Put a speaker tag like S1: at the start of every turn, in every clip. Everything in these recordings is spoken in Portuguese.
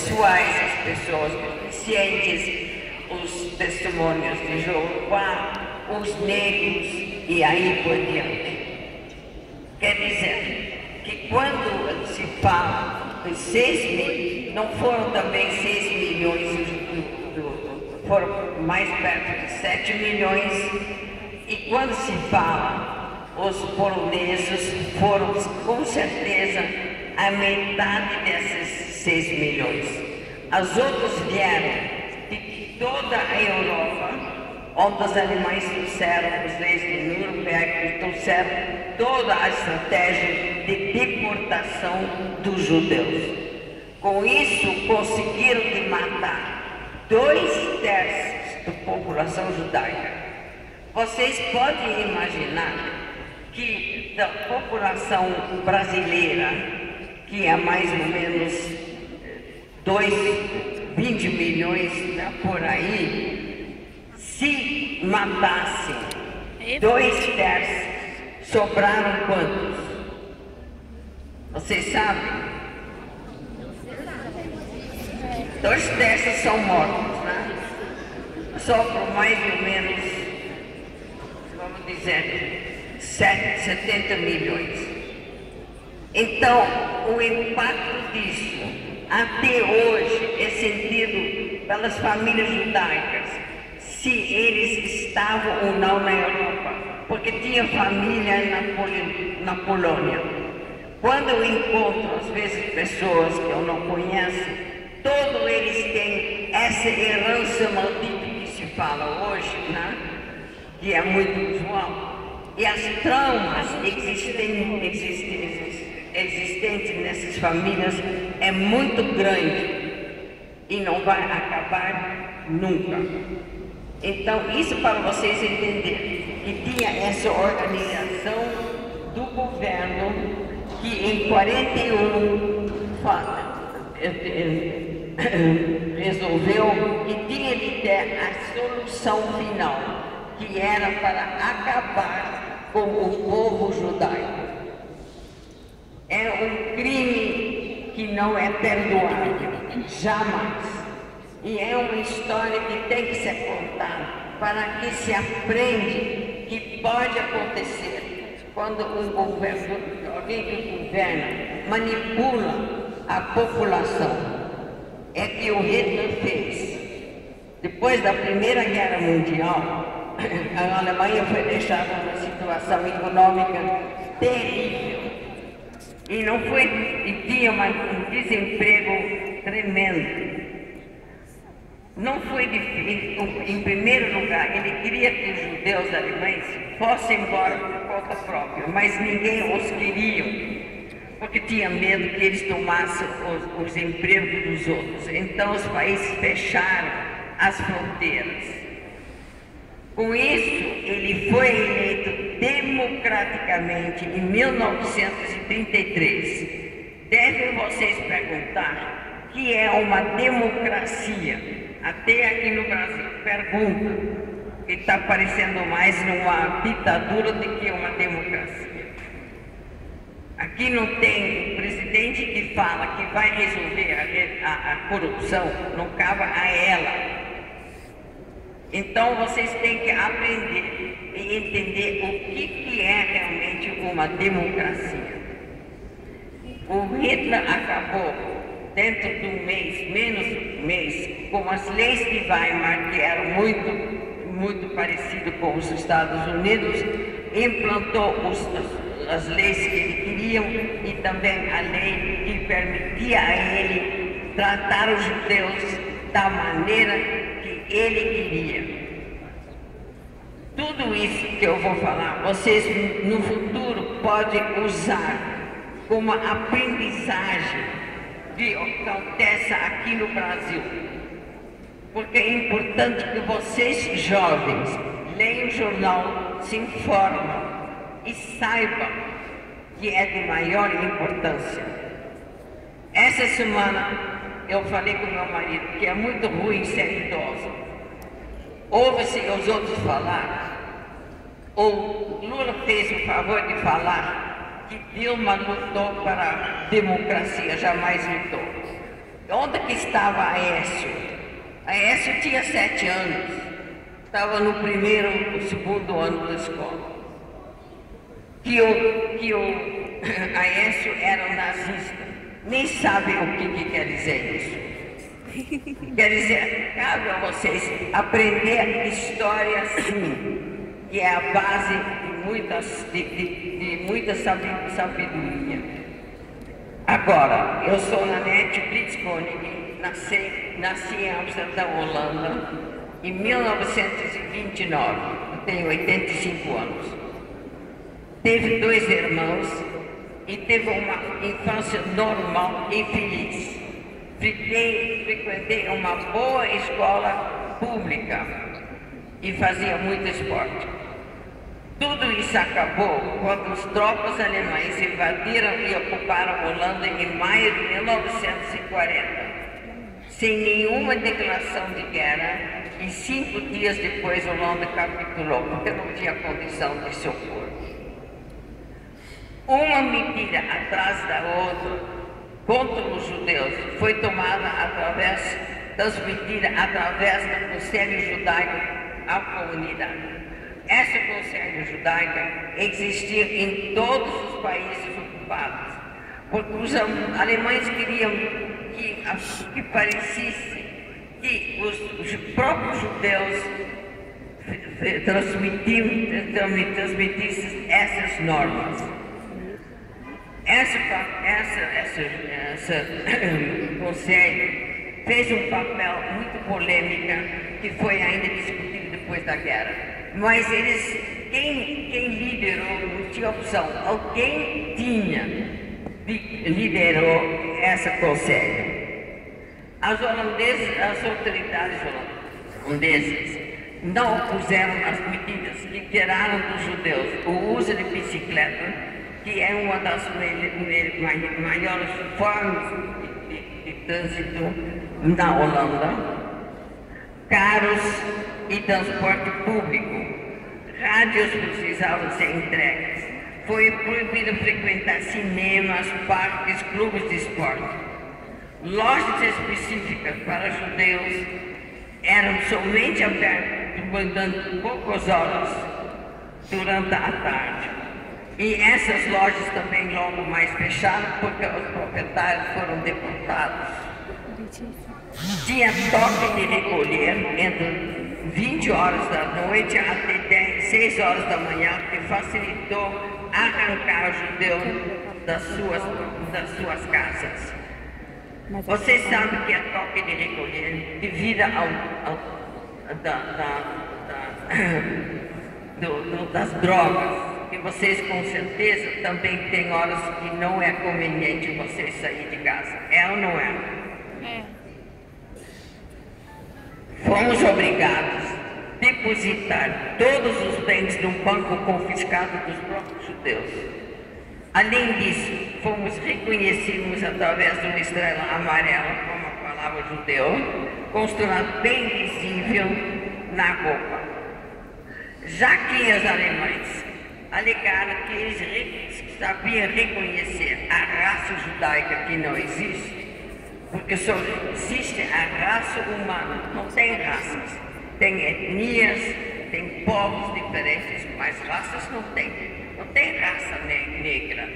S1: pessoais, as pessoas deficientes, os testemunhos de Jeová, os negros e aí por diante. Quer dizer que quando se fala de 6 mil, não foram também 6 milhões, foram mais perto de 7 milhões, e quando se fala, os poloneses foram com certeza a metade desses 6 milhões. As outras vieram de toda a Europa, onde os alemães trouxeram as leis de Nuremberg e trouxeram toda a estratégia de deportação dos judeus. Com isso, conseguiram de matar 2/3 da população judaica. Vocês podem imaginar que da população brasileira, que é mais ou menos 20 milhões, né, por aí, se matassem 2/3, sobraram quantos? Vocês sabem? 2/3 são mortos, né? Sobram mais ou menos, vamos dizer, 70 milhões. Então, o impacto disso, até hoje, é sentido pelas famílias judaicas, se eles estavam ou não na Europa, porque tinha família na Polônia. Quando eu encontro, às vezes, pessoas que eu não conheço, todos eles têm essa herança maldita que se fala hoje, né? Que é muito usual. E as traumas existentes nessas famílias é muito grande e não vai acabar nunca. Então, isso para vocês entenderem, que tinha essa organização do governo que em 41 resolveu que tinha de ter a solução final, que era para acabar com o povo judaico. É um crime que não é perdoável, jamais. E é uma história que tem que ser contada para que se aprenda que pode acontecer quando alguém que governa manipula a população. É que o Hitler fez. Depois da Primeira Guerra Mundial, a Alemanha foi deixada numa situação econômica terrível. E tinha um desemprego tremendo. Não foi difícil. Em primeiro lugar, ele queria que os judeus alemães fossem embora por conta própria, mas ninguém os queria, porque tinha medo que eles tomassem os empregos dos outros. Então os países fecharam as fronteiras. Com isso, ele foi eleito democraticamente em 1933. Devem vocês perguntar o que é uma democracia. Até aqui no Brasil, pergunta, que está parecendo mais numa ditadura do que uma democracia. Aqui não tem presidente que fala que vai resolver a corrupção, não cabe a ela. Então vocês têm que aprender e entender o que é realmente uma democracia. O Hitler acabou dentro de um mês, menos de um mês, com as leis de Weimar, que eram muito parecidas com os Estados Unidos, implantou as leis que ele queria e também a lei que permitia a ele tratar os judeus da maneira que ele queria. Tudo isso que eu vou falar, vocês no futuro podem usar como aprendizagem que acontece aqui no Brasil. Porque é importante que vocês, jovens, leiam o jornal, se informam e saibam que é de maior importância. Essa semana eu falei com meu marido que é muito ruim ser idoso. Ouve-se os outros falar. O Lula fez o favor de falar que Dilma lutou para a democracia, jamais lutou. Onde que estava Aécio? Aécio tinha 7 anos. Estava no primeiro ou segundo ano da escola. Que o Aécio era um nazista. Nem sabe o que quer dizer isso. Quer dizer, cabe a vocês aprender história sim, que é a base de muita sabedoria. Agora, eu sou Nanette Blitz-Koning, nasci em Amsterdã, Holanda, em 1929, eu tenho 85 anos. Teve 2 irmãos e teve uma infância normal e feliz. Frequentei uma boa escola pública e fazia muito esporte. Tudo isso acabou quando as tropas alemães invadiram e ocuparam a Holanda em maio de 1940, sem nenhuma declaração de guerra, e 5 dias depois a Holanda capitulou, porque não tinha condição de se opor. Uma medida atrás da outra contra os judeus foi tomada transmitida através do Conselho Judaico à comunidade. Esse Conselho Judaico existia em todos os países ocupados, porque os alemães queriam que parecesse que os próprios judeus transmitissem essas normas. Esse conselho fez um papel muito polêmico que foi ainda discutido depois da guerra. Mas quem liderou, não tinha opção, alguém liderou esse conselho. As autoridades holandesas não opuseram as medidas que tiraram dos judeus o uso de bicicleta, que é uma das maiores formas de trânsito na Holanda, carros e transporte público, rádios precisavam ser entregues, foi proibido frequentar cinemas, parques, clubes de esporte. Lojas específicas para judeus eram somente abertas durante poucas horas durante a tarde. E essas lojas também logo mais fecharam porque os proprietários foram deportados. Tinha toque de recolher entre 20 horas da noite até 6 horas da manhã, que facilitou arrancar os judeus das suas casas. Vocês sabem que é toque de recolher devido das drogas. E vocês com certeza também têm horas que não é conveniente vocês sair de casa. É ou não é? É. Fomos obrigados a depositar todos os bens num banco confiscado dos próprios judeus. Além disso, fomos reconhecidos através de uma estrela amarela, como a palavra judeu, costurada bem visível na roupa. Já que os alemães alegaram que eles sabiam reconhecer a raça judaica que não existe, porque só existe a raça humana, não tem raças. Tem etnias, tem povos diferentes, mas raças não tem. Não tem raça negra.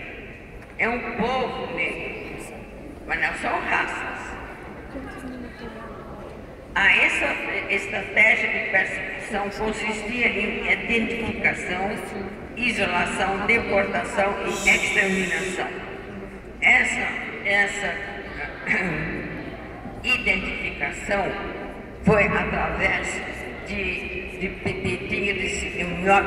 S1: É um povo negro, mas não são raças. Essa estratégia de perseguição consistia em identificação, isolação, deportação e exterminação. Essa identificação foi através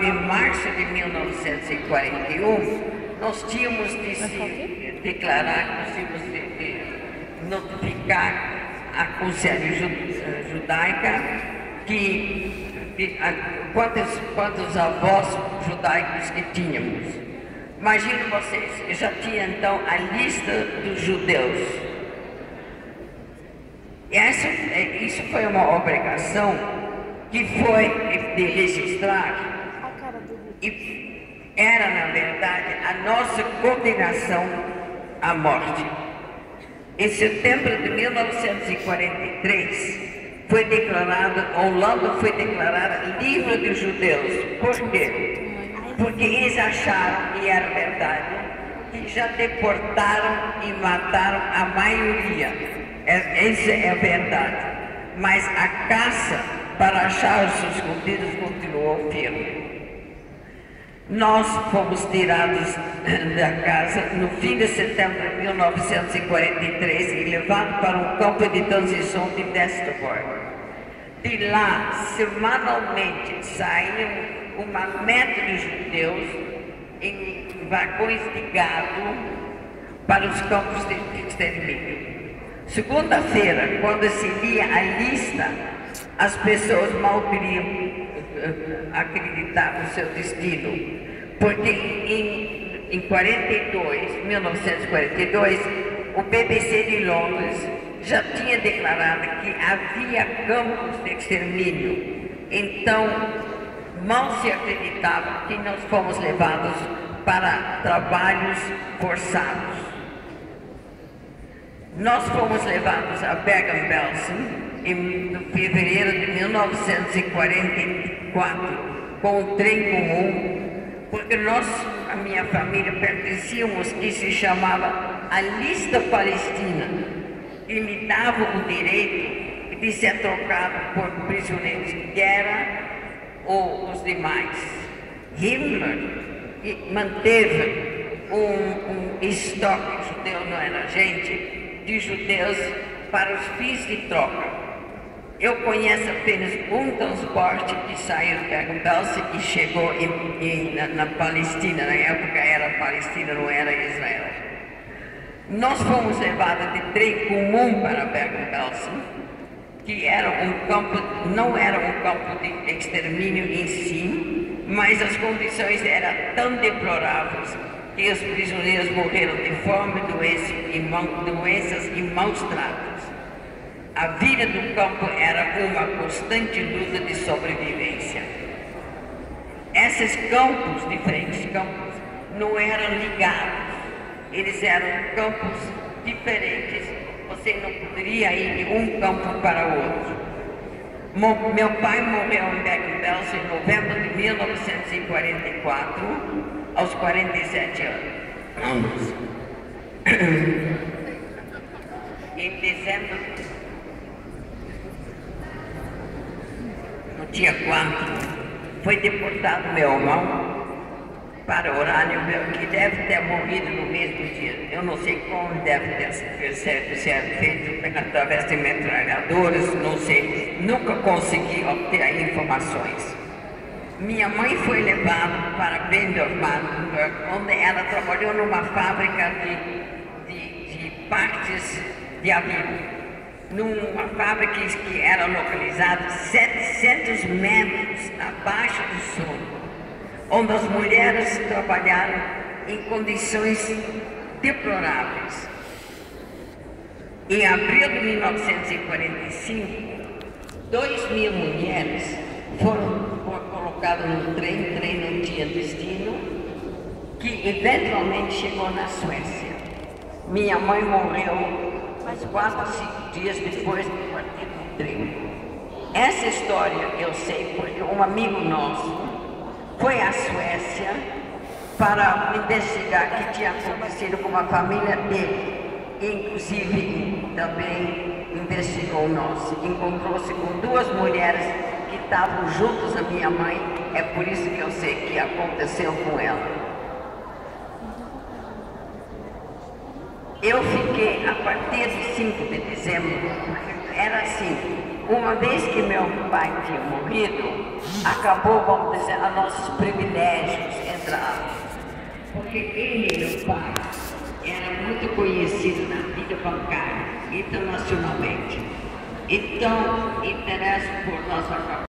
S1: em março de 1941, nós tínhamos de se declarar, nós tínhamos de notificar a Conselho Judaica quantos avós judaicos que tínhamos. Imaginem vocês, eu já tinha então a lista dos judeus. Isso foi uma obrigação que foi de registrar e era, na verdade, a nossa condenação à morte. Em setembro de 1943, foi declarado, a Holanda foi declarada livre dos judeus. Por quê? Porque eles acharam, e era verdade, que já deportaram e mataram a maioria. Isso é a verdade. Mas a caça para achar os escondidos continuou firme. Nós fomos tirados da casa no fim de setembro de 1943 e levados para um campo de transição de Westerbork. De lá, semanalmente, saíam uma meta de judeus em vagões de gado para os campos de extermínio. Segunda-feira, quando se lia a lista, as pessoas mal queriam acreditar no seu destino, porque em 1942, o BBC de Londres já tinha declarado que havia campos de extermínio. Então, mal se acreditava que nós fomos levados para trabalhos forçados. Nós fomos levados a Bergen-Belsen em fevereiro de 1944 com o trem comum, porque nós, a minha família, pertencíamos que se chamava a Lista Palestina e me dava o direito de ser trocado por prisioneiros de guerra ou os demais. Himmler manteve um estoque judeu, não era gente, de judeus para os fins de troca. Eu conheço apenas um transporte que saiu de Bergen-Belsen e chegou na Palestina. Na época era Palestina, não era Israel. Nós fomos levados de trem comum para Bergen-Belsen, que era um campo, não era um campo de extermínio em si, mas as condições eram tão deploráveis que os prisioneiros morreram de fome, doenças e maus tratos. A vida do campo era uma constante luta de sobrevivência. Esses campos, diferentes campos, não eram ligados. Eles eram campos diferentes. Você não poderia ir de um campo para o outro. Meu pai morreu em Bergen-Belsen em novembro de 1944, aos 47 anos. Em dezembro, no dia 4, foi deportado meu irmão para Oranienburg, que deve ter morrido no mesmo dia. Eu não sei como deve ter sido feito através de metralhadoras, não sei, nunca consegui obter informações. Minha mãe foi levada para Bender-Mandenburg, onde ela trabalhou numa fábrica de partes de avião. Numa fábrica que era localizada 700 metros abaixo do solo, onde as mulheres trabalharam em condições deploráveis. Em abril de 1945, 2.000 mulheres foram colocadas num trem não tinha destino, que eventualmente chegou na Suécia. Minha mãe morreu mais 4 ou 5 dias depois de partir do trem. Essa história eu sei porque um amigo nosso foi à Suécia para investigar o que tinha acontecido com a família dele. Inclusive, também investigou nós. Encontrou-se com 2 mulheres que estavam juntas à minha mãe. É por isso que eu sei que aconteceu com ela. Eu fiquei, a partir de 5 de dezembro, era assim, uma vez que meu pai tinha morrido, acabou, vamos dizer, a nossos privilégios entraram. Porque ele, meu pai, era muito conhecido na vida bancária, internacionalmente. Então, interesse por nós acabar.